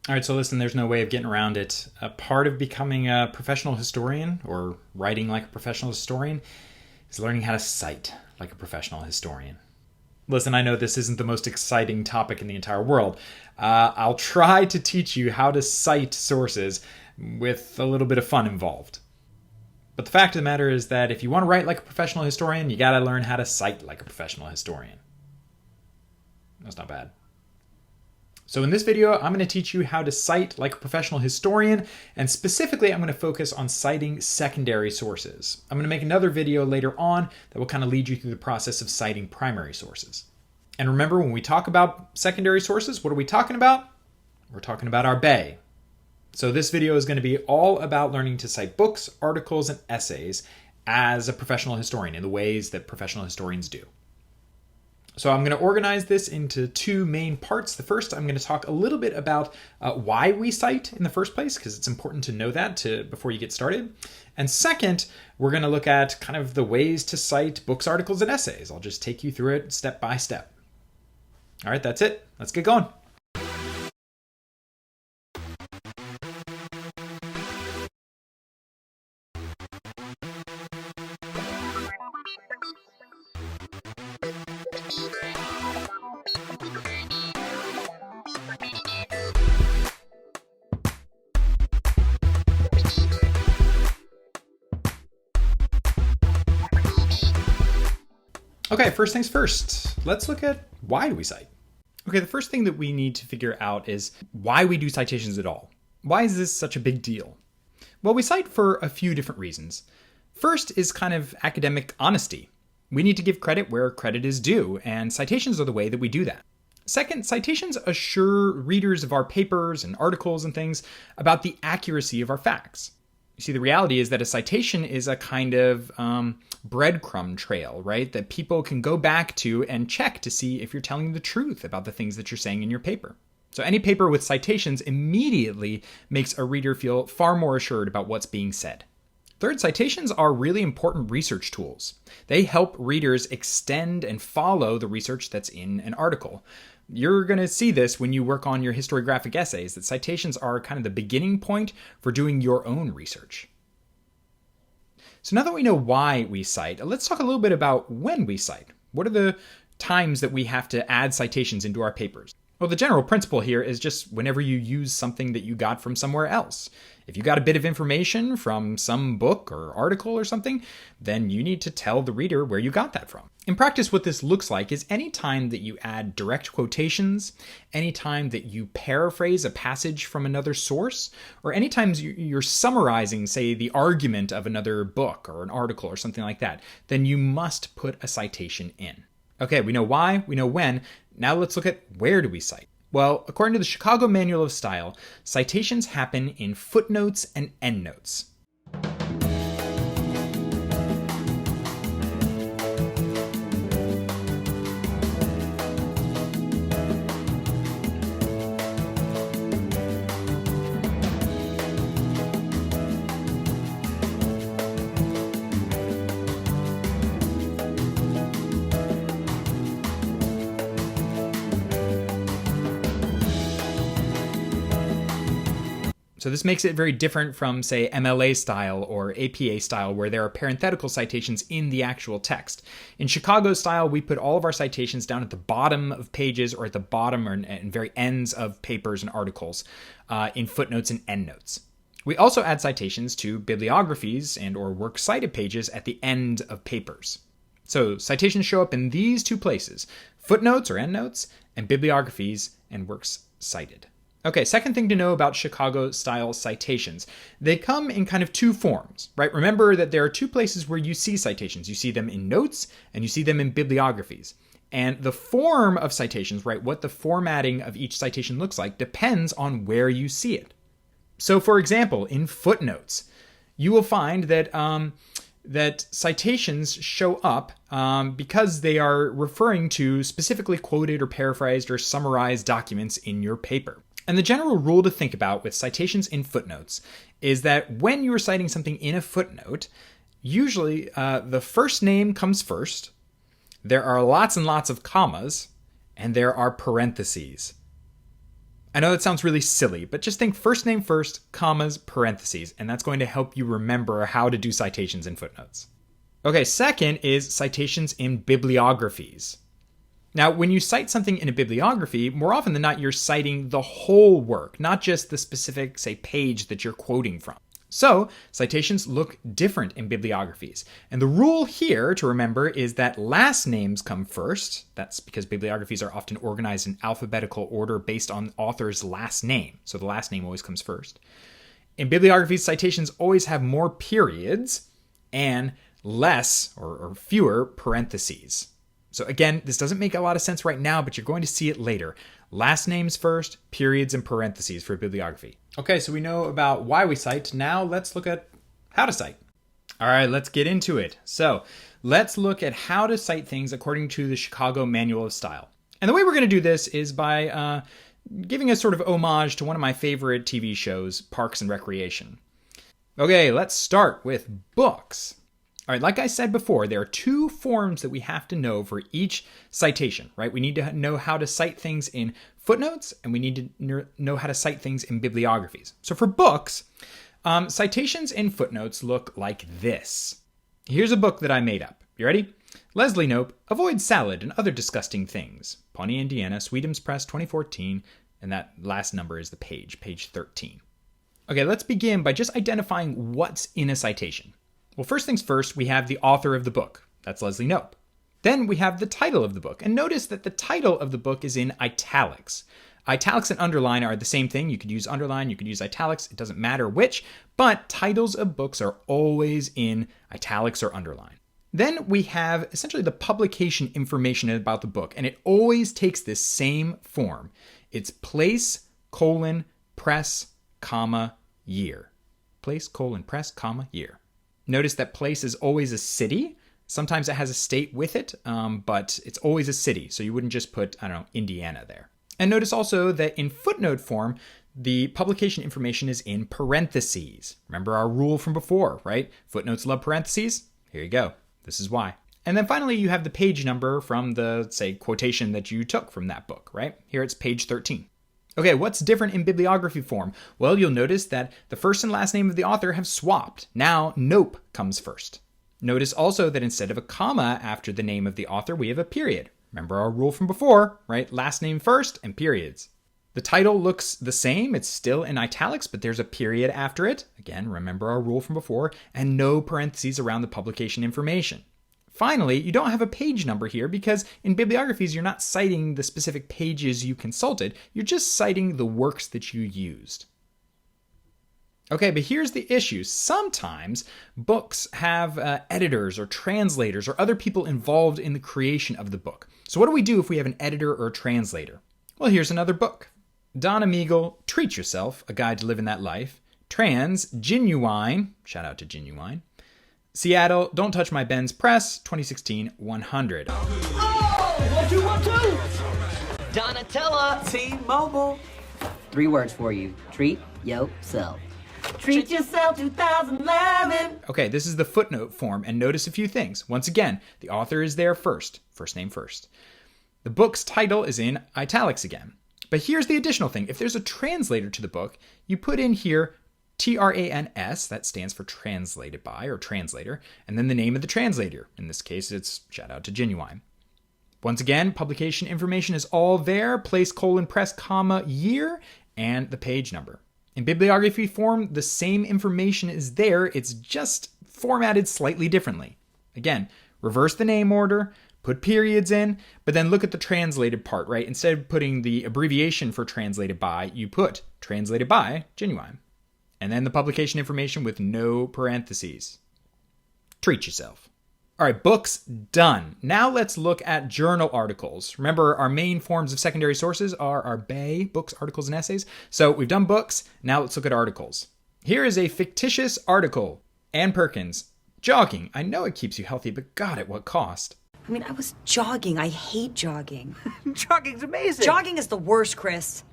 All right, so listen, there's no way of getting around it. A part of becoming a professional historian or writing like a professional historian is learning how to cite like a professional historian. Listen, I know this isn't the most exciting topic in the entire world. I'll try to teach you how to cite sources with a little bit of fun involved. But the fact of the matter is that if you want to write like a professional historian, you got to learn how to cite like a professional historian. That's not bad. So in this video, I'm going to teach you how to cite like a professional historian, and specifically I'm going to focus on citing secondary sources. I'm going to make another video later on that will kind of lead you through the process of citing primary sources. And remember, when we talk about secondary sources, what are we talking about? We're talking about our bay. So this video is going to be all about learning to cite books, articles, and essays as a professional historian in the ways that professional historians do. So I'm going to organize this into two main parts. The first, I'm going to talk a little bit about why we cite in the first place, because it's important to know that before you get started. And second, we're going to look at kind of the ways to cite books, articles, and essays. I'll just take you through it step by step. All right, that's it. Let's get going. Okay, first things first, let's look at why do we cite. Okay, the first thing that we need to figure out is why we do citations at all. Why is this such a big deal? Well, we cite for a few different reasons. First is kind of academic honesty. We need to give credit where credit is due, and citations are the way that we do that. Second, citations assure readers of our papers and articles and things about the accuracy of our facts. You see, the reality is that a citation is a kind of breadcrumb trail, right? That people can go back to and check to see if you're telling the truth about the things that you're saying in your paper. So any paper with citations immediately makes a reader feel far more assured about what's being said. Third, citations are really important research tools. They help readers extend and follow the research that's in an article. You're going to see this when you work on your historiographic essays, that citations are kind of the beginning point for doing your own research. So now that we know why we cite, let's talk a little bit about when we cite. What are the times that we have to add citations into our papers? Well, the general principle here is just whenever you use something that you got from somewhere else. If you got a bit of information from some book or article or something, then you need to tell the reader where you got that from. In practice, what this looks like is any time that you add direct quotations, any time that you paraphrase a passage from another source, or any time you're summarizing, say, the argument of another book or an article or something like that, then you must put a citation in. Okay, we know why, we know when. Now let's look at where do we cite. Well, according to the Chicago Manual of Style, citations happen in footnotes and endnotes. So this makes it very different from, say, MLA style or APA style, where there are parenthetical citations in the actual text. In Chicago style, we put all of our citations down at the bottom of pages or at the bottom and very ends of papers and articles in footnotes and endnotes. We also add citations to bibliographies and or works cited pages at the end of papers. So citations show up in these two places, footnotes or endnotes, and bibliographies and works cited. Okay, second thing to know about Chicago-style citations. They come in kind of two forms, right? Remember that there are two places where you see citations. You see them in notes and you see them in bibliographies. And the form of citations, right, what the formatting of each citation looks like, depends on where you see it. So, for example, in footnotes, you will find that that citations show up because they are referring to specifically quoted or paraphrased or summarized documents in your paper. And the general rule to think about with citations in footnotes is that when you are citing something in a footnote, usually the first name comes first, there are lots and lots of commas, and there are parentheses. I know that sounds really silly, but just think first name first, commas, parentheses, and that's going to help you remember how to do citations and footnotes. Okay, second is citations in bibliographies. Now, when you cite something in a bibliography, more often than not, you're citing the whole work, not just the specific, say, page that you're quoting from. So, citations look different in bibliographies. And the rule here to remember is that last names come first. That's because bibliographies are often organized in alphabetical order based on the author's last name. So the last name always comes first. In bibliographies, citations always have more periods and less or fewer parentheses. So again, this doesn't make a lot of sense right now, but you're going to see it later. Last names first, periods and parentheses for bibliography. Okay, so we know about why we cite. Now let's look at how to cite. All right, let's get into it. So let's look at how to cite things according to the Chicago Manual of Style. And the way we're going to do this is by giving a sort of homage to one of my favorite TV shows, Parks and Recreation. Okay, let's start with books. All right, like I said before, there are two forms that we have to know for each citation, right? We need to know how to cite things in footnotes, and we need to know how to cite things in bibliographies. So for books, citations in footnotes look like this. Here's a book that I made up. You ready? Leslie Knope, Avoid Salad and Other Disgusting Things. Pawnee, Indiana, Sweetums Press, 2014. And that last number is the page 13. Okay, let's begin by just identifying what's in a citation. Well, first things first, we have the author of the book. That's Leslie Knope. Then we have the title of the book. And notice that the title of the book is in italics. Italics and underline are the same thing. You could use underline, you could use italics. It doesn't matter which, but titles of books are always in italics or underline. Then we have essentially the publication information about the book, and it always takes this same form. It's place, press, year. Place, press, year. Notice that place is always a city. Sometimes it has a state with it, but it's always a city. So you wouldn't just put, Indiana there. And notice also that in footnote form, the publication information is in parentheses. Remember our rule from before, right? Footnotes love parentheses. Here you go. This is why. And then finally, you have the page number from the, say, quotation that you took from that book, right? Here it's page 13. Okay, what's different in bibliography form? Well, you'll notice that the first and last name of the author have swapped. Now, Knope comes first. Notice also that instead of a comma after the name of the author, we have a period. Remember our rule from before, right? Last name first and periods. The title looks the same. It's still in italics, but there's a period after it. Again, remember our rule from before, and no parentheses around the publication information. Finally, you don't have a page number here because in bibliographies, you're not citing the specific pages you consulted. You're just citing the works that you used. Okay, but here's the issue. Sometimes books have editors or translators or other people involved in the creation of the book. So what do we do if we have an editor or a translator? Well, here's another book. Don Amigal, Treat Yourself, A Guide to Living That Life. Trans, Genuine, shout out to Genuine. Seattle, Don't Touch My Benz Press, 2016, 100. Oh, 1, 2, 1, 2. Donatella, T-Mobile. 3 words for you. Treat yourself. Treat yourself 2011. Okay, this is the footnote form, and notice a few things. Once again, the author is there first name first. The book's title is in italics again. But here's the additional thing. If there's a translator to the book, you put in here TRANS, that stands for translated by or translator, and then the name of the translator. In this case, it's shout out to Genuine. Once again, publication information is all there, place, press, year, and the page number. In bibliography form, the same information is there, it's just formatted slightly differently. Again, reverse the name order, put periods in, but then look at the translated part, right? Instead of putting the abbreviation for translated by, you put translated by Genuine. And then the publication information with no parentheses. Treat yourself. All right, books done. Now let's look at journal articles. Remember, our main forms of secondary sources are our BAE, books, articles, and essays. So we've done books. Now let's look at articles. Here is a fictitious article. Ann Perkins, jogging. I know it keeps you healthy, but God, at what cost? I mean, I was jogging. I hate jogging. Jogging's amazing. Jogging is the worst, Chris.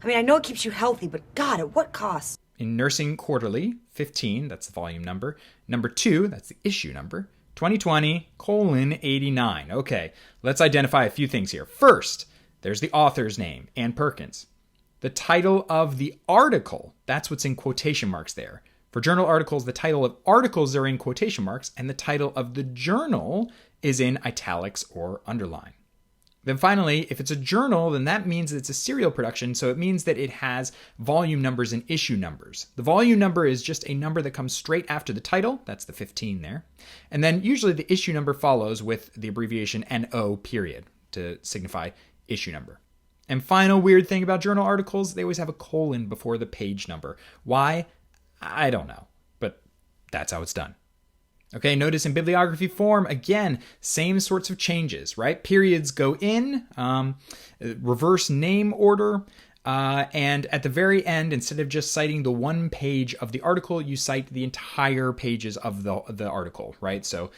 I mean, I know it keeps you healthy, but God, at what cost? In Nursing Quarterly, 15, that's the volume number. Number 2, that's the issue number. 2020:89. Okay, let's identify a few things here. First, there's the author's name, Ann Perkins. The title of the article, that's what's in quotation marks there. For journal articles, the title of articles are in quotation marks, and the title of the journal is in italics or underline. Then finally, if it's a journal, then that means it's a serial production, so it means that it has volume numbers and issue numbers. The volume number is just a number that comes straight after the title, that's the 15 there, and then usually the issue number follows with the abbreviation NO period to signify issue number. And final weird thing about journal articles, they always have a colon before the page number. Why? I don't know, but that's how it's done. Okay, notice in bibliography form, again, same sorts of changes, right? Periods go in, reverse name order, and at the very end, instead of just citing the one page of the article, you cite the entire pages of the article, right? So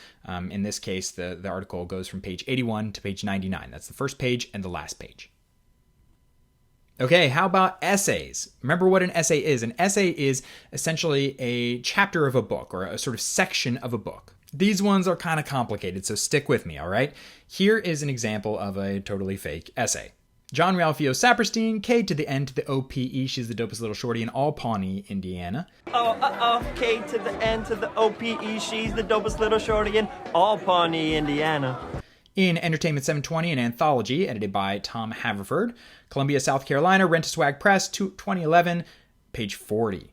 in this case, the article goes from page 81 to page 99. That's the first page and the last page. Okay, how about essays? Remember what an essay is. An essay is essentially a chapter of a book or a sort of section of a book. These ones are kind of complicated, so stick with me, all right? Here is an example of a totally fake essay. John Ralphio Saperstein, K to the N to the O-P-E, she's the dopest little shorty in all Pawnee, Indiana. K to the N to the O-P-E, she's the dopest little shorty in all Pawnee, Indiana. In Entertainment 720, an anthology edited by Tom Haverford, Columbia, South Carolina, Rent-A-Swag Press, 2011, page 40.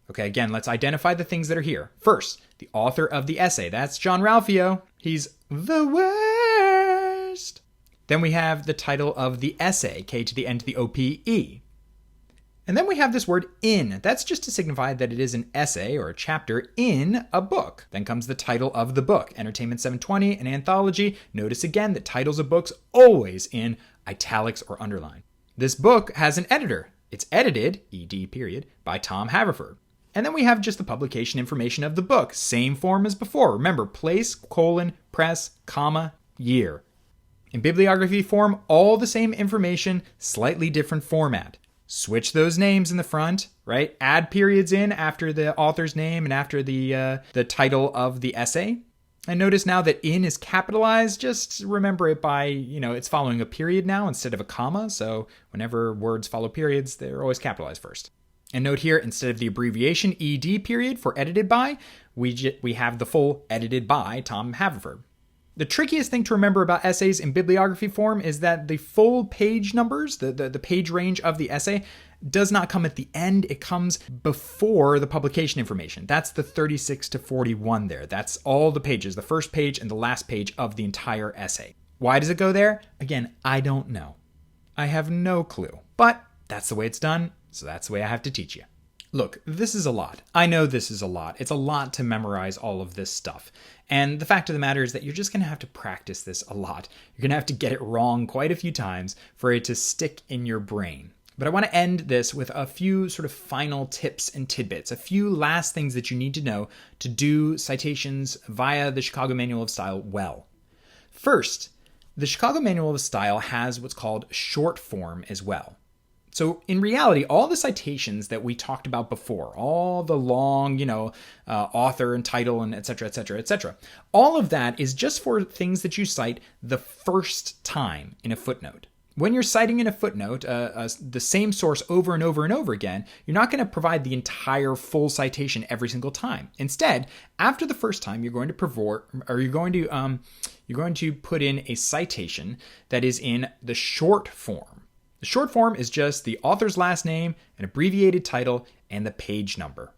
Okay, again, let's identify the things that are here. First, the author of the essay. That's John Ralphio. He's the worst. Then we have the title of the essay, K to the N to the O-P-E. And then we have this word in. That's just to signify that it is an essay or a chapter in a book. Then comes the title of the book. Entertainment 720, an anthology. Notice again that titles of books always in italics or underline. This book has an editor. It's edited, ed period, by Tom Haverford. And then we have just the publication information of the book. Same form as before. Remember, place, colon, press, comma, year. In bibliography form, all the same information, slightly different format. Switch those names in the front, right? Add periods in after the author's name and after the title of the essay. And notice now that in is capitalized. Just remember it by, it's following a period now instead of a comma. So whenever words follow periods, they're always capitalized first. And note here, instead of the abbreviation ed period for edited by, we have the full edited by Tom Haverford. The trickiest thing to remember about essays in bibliography form is that the full page numbers, the page range of the essay, does not come at the end. It comes before the publication information. That's the 36 to 41 there. That's all the pages, the first page and the last page of the entire essay. Why does it go there? Again, I don't know. I have no clue. But that's the way it's done, so that's the way I have to teach you. Look, this is a lot. I know this is a lot. It's a lot to memorize all of this stuff. And the fact of the matter is that you're just going to have to practice this a lot. You're going to have to get it wrong quite a few times for it to stick in your brain. But I want to end this with a few sort of final tips and tidbits, a few last things that you need to know to do citations via the Chicago Manual of Style well. First, the Chicago Manual of Style has what's called short form as well. So in reality, all the citations that we talked about before, all the long, author and title and et cetera, all of that is just for things that you cite the first time in a footnote. When you're citing in a footnote the same source over and over and over again, you're not going to provide the entire full citation every single time. Instead, after the first time, you're going to put in a citation that is in the short form. The short form is just the author's last name, an abbreviated title, and the page number.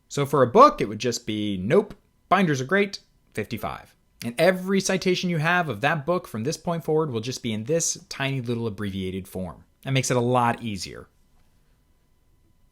So for a book, it would just be, nope, binders are great, 55. And every citation you have of that book from this point forward will just be in this tiny little abbreviated form. That makes it a lot easier.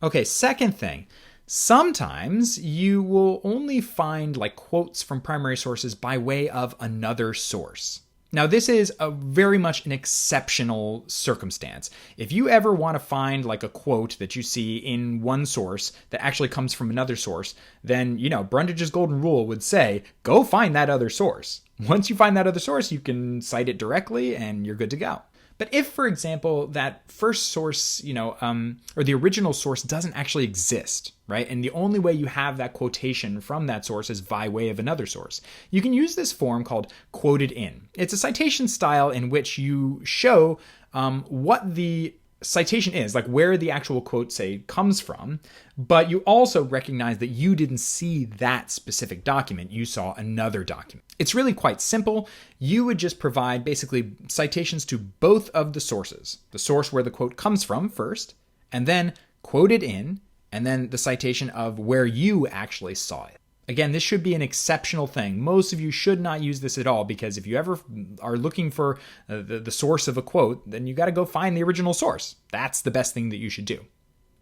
Okay, second thing. Sometimes you will only find quotes from primary sources by way of another source. Now, this is very much an exceptional circumstance. If you ever want to find a quote that you see in one source that actually comes from another source, then, Brundage's golden rule would say, go find that other source. Once you find that other source, you can cite it directly and you're good to go. But if, for example, that first source, or the original source doesn't actually exist, right? And the only way you have that quotation from that source is by way of another source. You can use this form called quoted in. It's a citation style in which you show what the citation is, like where the actual quote, say, comes from, but you also recognize that you didn't see that specific document. You saw another document. It's really quite simple. You would just provide basically citations to both of the sources. The source where the quote comes from first, and then quoted in, and then the citation of where you actually saw it. Again, this should be an exceptional thing. Most of you should not use this at all, because if you ever are looking for the source of a quote, then you got to go find the original source. That's the best thing that you should do.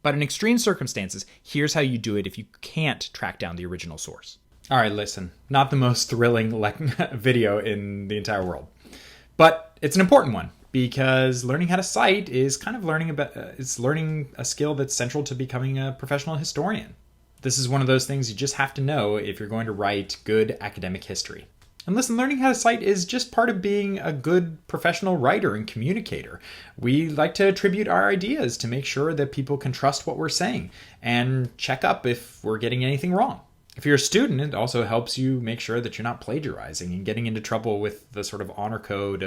But in extreme circumstances, here's how you do it if you can't track down the original source. All right, listen, not the most thrilling video in the entire world, but it's an important one, because learning how to cite is kind of learning a skill that's central to becoming a professional historian. This is one of those things you just have to know if you're going to write good academic history. And listen, learning how to cite is just part of being a good professional writer and communicator. We like to attribute our ideas to make sure that people can trust what we're saying and check up if we're getting anything wrong. If you're a student, it also helps you make sure that you're not plagiarizing and getting into trouble with the sort of honor code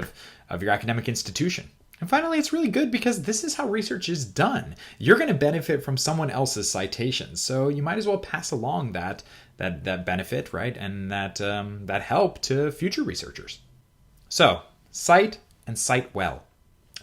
of your academic institution. And finally, it's really good because this is how research is done. You're going to benefit from someone else's citations, so you might as well pass along that benefit, right, and that help to future researchers. So, cite and cite well.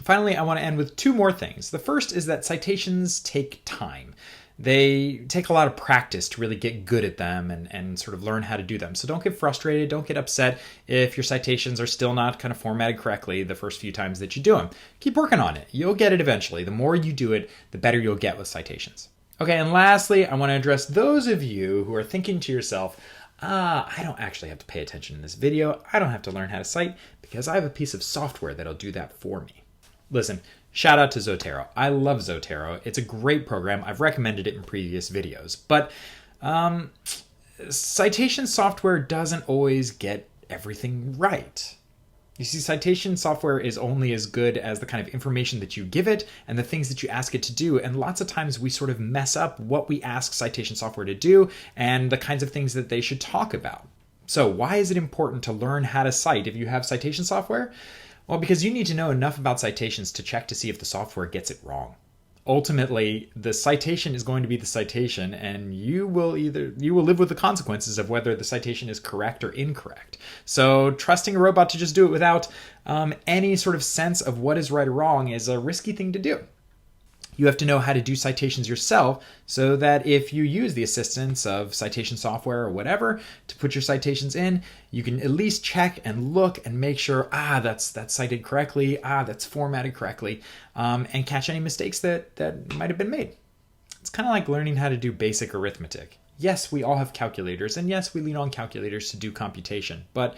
Finally, I want to end with two more things. The first is that citations take time. They take a lot of practice to really get good at them and sort of learn how to do them. So don't get frustrated, don't get upset if your citations are still not kind of formatted correctly the first few times that you do them. Keep working on it. You'll get it eventually. The more you do it, the better you'll get with citations. Okay, and lastly, I want to address those of you who are thinking to yourself, I don't actually have to pay attention in this video. I don't have to learn how to cite because I have a piece of software that'll do that for me. Listen, shout out to Zotero. I love Zotero. It's a great program. I've recommended it in previous videos. But citation software doesn't always get everything right. You see, citation software is only as good as the kind of information that you give it and the things that you ask it to do. And lots of times we sort of mess up what we ask citation software to do and the kinds of things that they should talk about. So why is it important to learn how to cite if you have citation software? Well, because you need to know enough about citations to check to see if the software gets it wrong. Ultimately, the citation is going to be the citation, and you will live with the consequences of whether the citation is correct or incorrect. So trusting a robot to just do it without any sort of sense of what is right or wrong is a risky thing to do. You have to know how to do citations yourself so that if you use the assistance of citation software or whatever to put your citations in, you can at least check and look and make sure, that's cited correctly, that's formatted correctly, and catch any mistakes that might have been made. It's kind of like learning how to do basic arithmetic. Yes, we all have calculators, and yes, we lean on calculators to do computation, but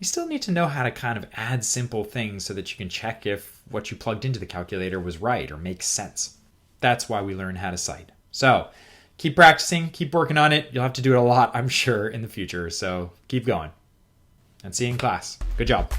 you still need to know how to kind of add simple things so that you can check if what you plugged into the calculator was right or makes sense. That's why we learn how to cite. So keep practicing, keep working on it. You'll have to do it a lot, I'm sure, in the future. So keep going. And see you in class. Good job.